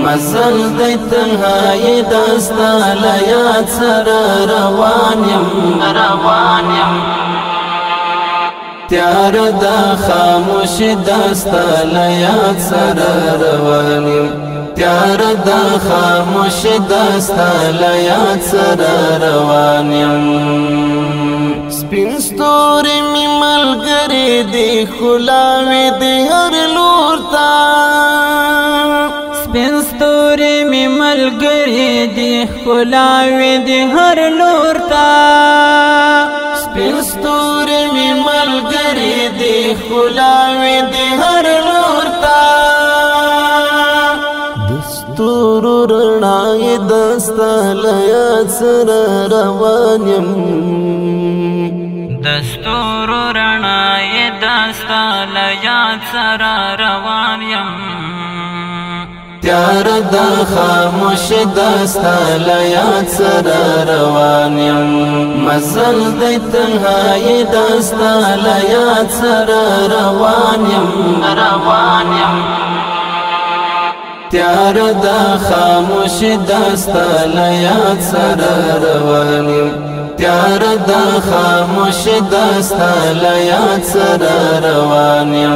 مزل دی تنهایی دستا لیاد سر روانیم تیار دا خاموش دستا لیاد سر روانیم تیار دا خاموش دستا لیاد سر روانیم سپین ستوری می ملګری دی خلاوی دی هر لور تا سپین ستوری می ملګری دی خلاوی دی هر لور تا سپین ستوری می ملګری دی خلاوی دی هر لور تا دستور رڼای دستا لیاد سر روانیم دستور رڼای دستا لیاد سر روانیم تیار دا خاموش دستا لیاد سر روانیم مزل دی تنهایی دستا لیاد سر روانیم تیار دا خاموش دستا لیاد سر روانیم تیار دا خاموش دستا لیاد سر روانیم